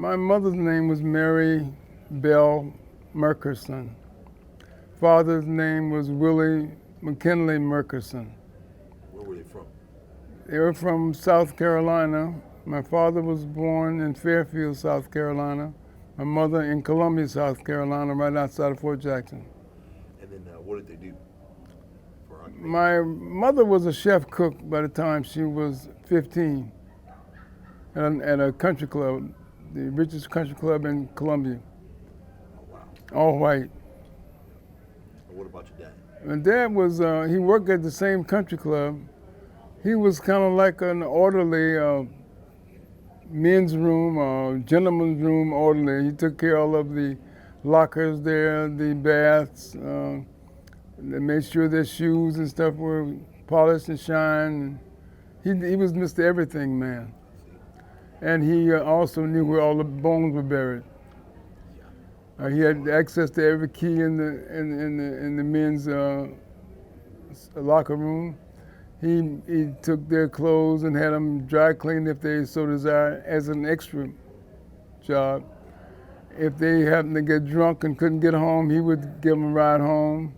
My mother's name was Mary Bell Merkerson. Father's name was Willie McKinley Merkerson. Where were they from? They were from South Carolina. My father was born in Fairfield, South Carolina. My mother in Columbia, South Carolina, right outside of Fort Jackson. And then what did they do for occupation? My mother was a chef cook by the time she was 15 at a country club, the richest country club in Columbia. Oh, wow. All white. And what about your dad? My dad was, he worked at the same country club. He was kind of like an orderly, men's room or gentleman's room orderly. He took care of all of the lockers there, the baths. They made sure their shoes and stuff were polished and shined. He was Mr. Everything man. And he also knew where all the bones were buried. He had access to every key in the men's locker room. He took their clothes and had them dry cleaned if they so desired as an extra job. If they happened to get drunk and couldn't get home, he would give them a ride home.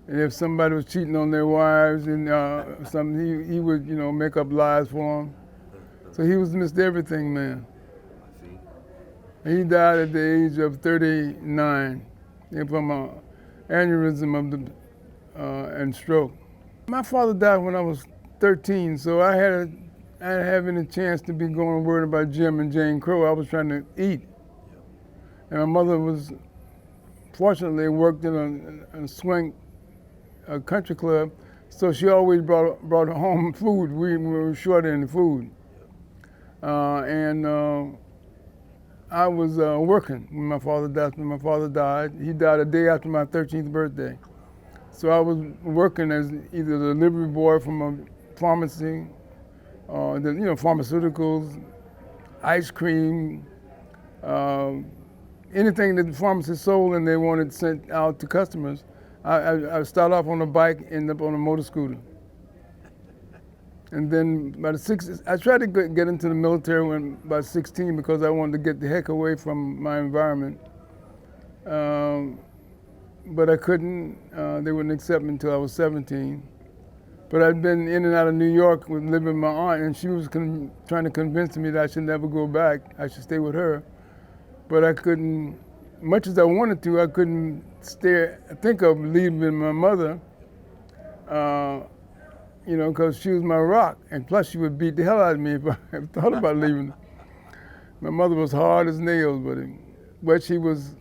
And if somebody was cheating on their wives and something, he would make up lies for them. So he was Mr. Everything man. I see. He died at the age of 39 from an aneurysm of and stroke. My father died when I was 13, so I didn't have any chance to be going worried about Jim and Jane Crow. I was trying to eat. And my mother fortunately worked in a swing country club, so she always brought home food. We were short in food. I was working when my father died. When my father died, he died a day after my 13th birthday. So I was working as either the delivery boy from a pharmacy, pharmaceuticals, ice cream, anything that the pharmacy sold and they wanted sent out to customers. I started off on a bike, ended up on a motor scooter. And then by the 60s, I tried to get into the military when about 16 because I wanted to get the heck away from my environment. But I couldn't. They wouldn't accept me until I was 17. But I'd been in and out of New York living with my aunt, and she was trying to convince me that I should never go back. I should stay with her. But I couldn't, much as I wanted to, I couldn't think of leaving my mother, because she was my rock. And plus she would beat the hell out of me if I ever thought about leaving her. My mother was hard as nails, but she was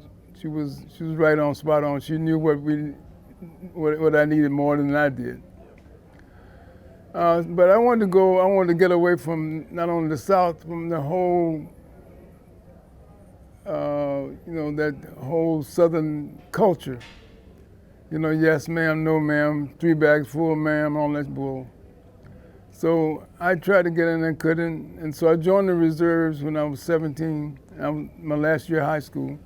right on, spot on. She knew what I needed more than I did. But I wanted to get away from not only the South, from the whole, that whole Southern culture. Yes ma'am, no ma'am, 3 bags full ma'am, all that bull. So I tried to get in and couldn't, and so I joined the reserves when I was 17, my last year of high school.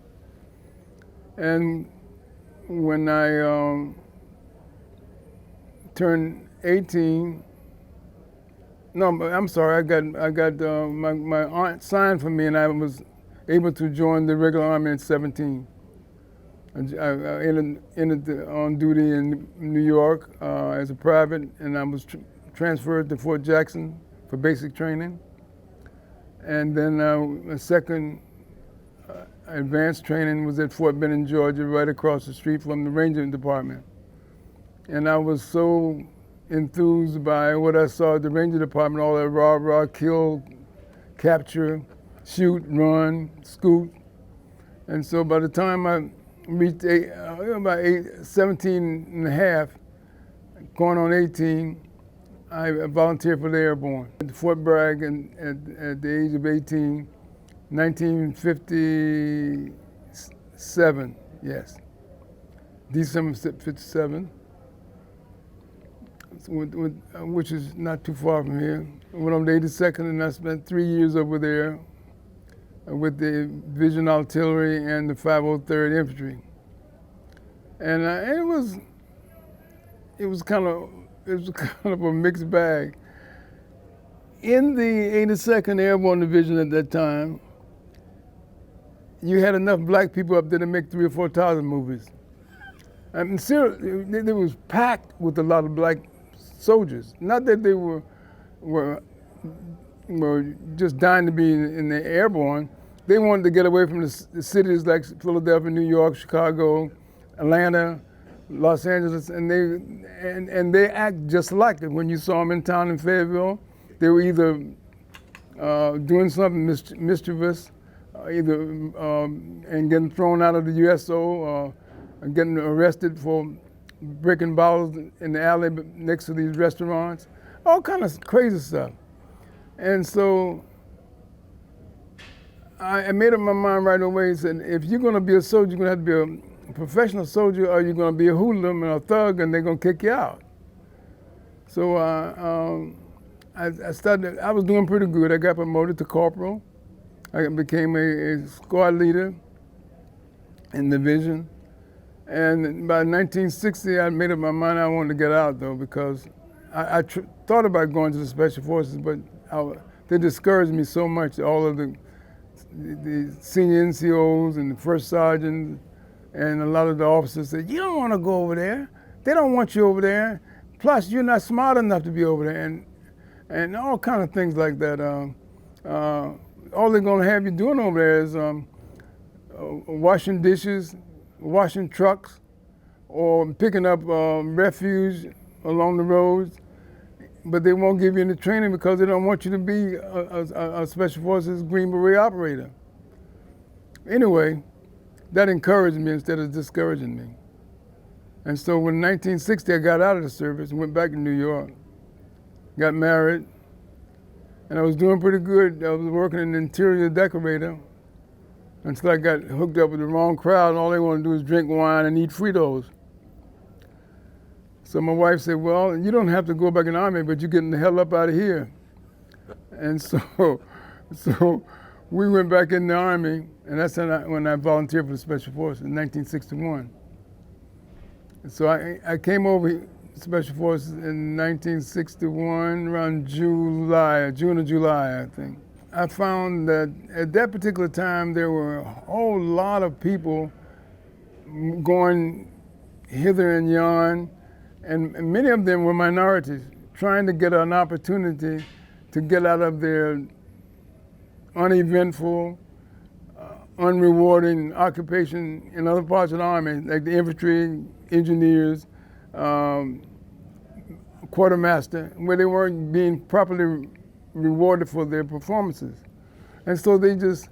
And when I turned 18, no, I'm sorry, I got my aunt signed for me and I was able to join the regular army at 17. I entered on duty in New York as a private, and I was transferred to Fort Jackson for basic training. And then a second advanced training was at Fort Benning, Georgia, right across the street from the Ranger Department. And I was so enthused by what I saw at the Ranger Department, all that rah, kill, capture, shoot, run, scoot. And so by the time I reached 17 and a half, going on 18, I volunteered for the Airborne at Fort Bragg at the age of 18, 1957, yes. December 57, which is not too far from here. I went on the 82nd and I spent 3 years over there with the Division Artillery and the 503rd Infantry. And it was kind of a mixed bag. In the 82nd Airborne Division at that time, you had enough black people up there to make 3,000 or 4,000 movies. I mean, seriously, it was packed with a lot of black soldiers. Not that they were just dying to be in the Airborne. They wanted to get away from the cities like Philadelphia, New York, Chicago, Atlanta, Los Angeles, and they act just like it. When you saw them in town in Fayetteville, they were either doing something mischievous, either and getting thrown out of the USO, or getting arrested for breaking bottles in the alley next to these restaurants, all kind of crazy stuff. And so I made up my mind right away and said, if you're going to be a soldier, you're going to have to be a professional soldier, or you're going to be a hoodlum and a thug, and they're going to kick you out. So I started. I was doing pretty good. I got promoted to corporal. I became a squad leader in the division. And by 1960, I made up my mind I wanted to get out, though, because I thought about going to the Special Forces, but they discouraged me so much. All of the senior NCOs and the first sergeant and a lot of the officers said, you don't want to go over there. They don't want you over there. Plus, you're not smart enough to be over there, and all kind of things like that. All they're going to have you doing over there is washing dishes, washing trucks, or picking up refuse along the roads. But they won't give you any training because they don't want you to be a Special Forces Green Beret operator. Anyway, that encouraged me instead of discouraging me. And so when 1960, I got out of the service and went back to New York, got married, and I was doing pretty good. I was working as an interior decorator until I got hooked up with the wrong crowd, and all they wanted to do is drink wine and eat Fritos. So my wife said, well, you don't have to go back in the Army, but you're getting the hell up out of here. And so we went back in the Army, and that's when I volunteered for the Special Forces in 1961. And so I came over to Special Forces in 1961, around June or July, I think. I found that at that particular time, there were a whole lot of people going hither and yon, and many of them were minorities, trying to get an opportunity to get out of their uneventful, unrewarding occupation in other parts of the Army, like the infantry, engineers, quartermaster, where they weren't being properly rewarded for their performances. And so they just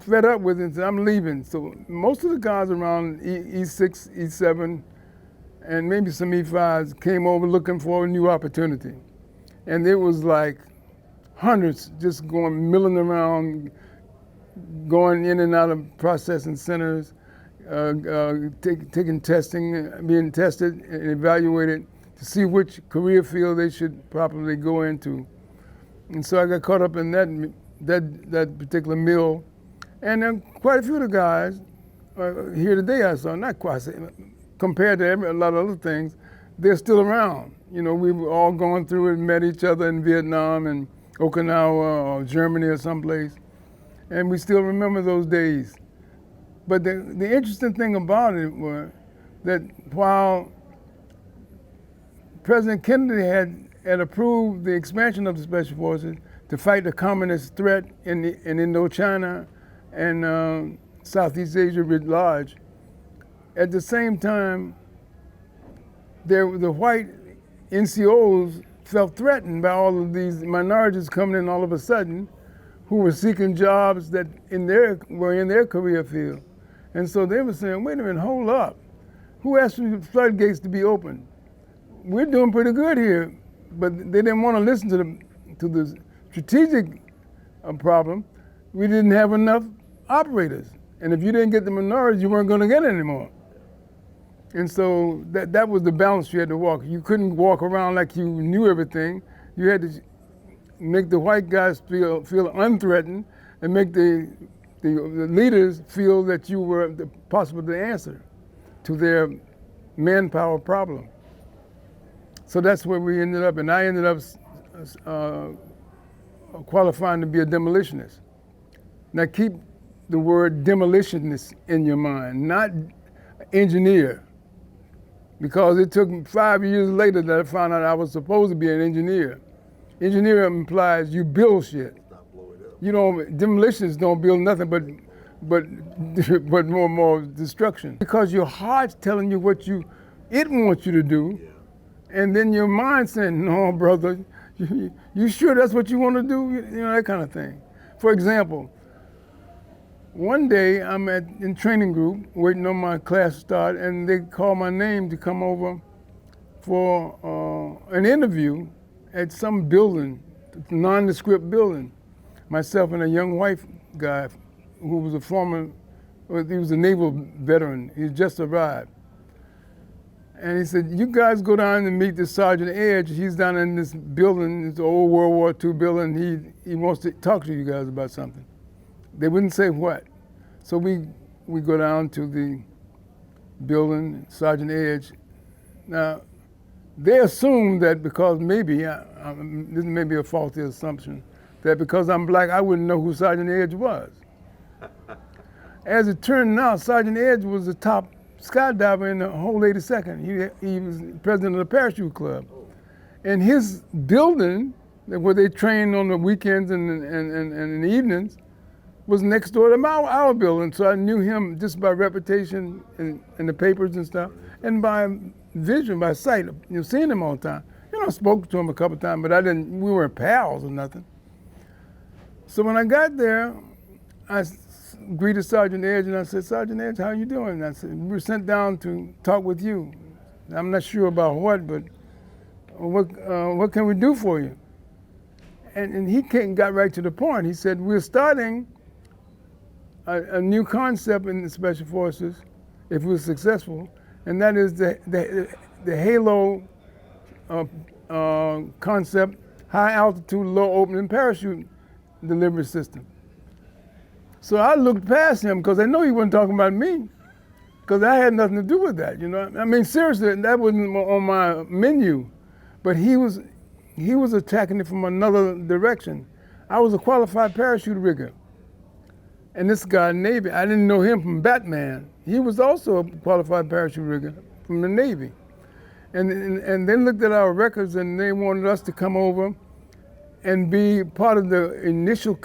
fed up with it and said, I'm leaving. So most of the guys around E6, E7, and maybe some E5s came over looking for a new opportunity. And it was like hundreds just milling around, going in and out of processing centers, taking testing, being tested and evaluated to see which career field they should properly go into. And so I got caught up in that particular mill. And then quite a few of the guys here today I saw, not quite, compared to a lot of other things, they're still around. You know, we were all going through it, met each other in Vietnam and Okinawa or Germany or someplace. And we still remember those days. But the interesting thing about it was that while President Kennedy had approved the expansion of the Special Forces to fight the communist threat in Indochina and Southeast Asia writ large, at the same time, the white NCOs felt threatened by all of these minorities coming in all of a sudden who were seeking jobs that were in their career field. And so they were saying, wait a minute, hold up. Who asked for the floodgates to be open? We're doing pretty good here. But they didn't want to listen to the strategic problem. We didn't have enough operators. And if you didn't get the minorities, you weren't going to get any more. And so that was the balance you had to walk. You couldn't walk around like you knew everything. You had to make the white guys feel unthreatened and make the leaders feel that you were possible to answer to their manpower problem. So that's where we ended up, and I ended up qualifying to be a demolitionist. Now keep the word demolitionist in your mind, not engineer. Because it took 5 years later that I found out I was supposed to be an engineer. Engineer implies you build shit. Not blow it up. You know, demolitionists don't build nothing but but more destruction. Because your heart's telling you what it wants you to do, Yeah. and then your mind's saying, no, brother, you sure that's what you want to do? You know, that kind of thing. For example, one day I'm in training group waiting on my class to start, and they call my name to come over for an interview at some building, nondescript building. Myself and a young white guy who was he was a naval veteran. He just arrived. And he said, you guys go down and meet the Sergeant Edge. He's down in this building, this old World War II building. He wants to talk to you guys about something. They wouldn't say what. So we go down to the building, Sergeant Edge. Now, they assume that because maybe, this may be a faulty assumption, that because I'm black, I wouldn't know who Sergeant Edge was. As it turned out, Sergeant Edge was the top skydiver in the whole 82nd. He was president of the Parachute Club. And his building, where they trained on the weekends and in the evenings, was next door to our building. So I knew him just by reputation in the papers and stuff, and by vision, by sight, seeing him all the time. I spoke to him a couple of times, but we weren't pals or nothing. So when I got there, I greeted Sergeant Edge and I said, Sergeant Edge, how you doing? And I said, we were sent down to talk with you. I'm not sure about what, but what can we do for you? And he got right to the point. He said, we're starting a new concept in the Special Forces, if we're successful, and that is the Halo concept, high altitude, low opening parachute delivery system. So I looked past him because I know he wasn't talking about me, because I had nothing to do with that. I mean, seriously, that wasn't on my menu, but he was attacking it from another direction. I was a qualified parachute rigger. And this guy, Navy, I didn't know him from Batman. He was also a qualified parachute rigger from the Navy. And they looked at our records and they wanted us to come over and be part of the initial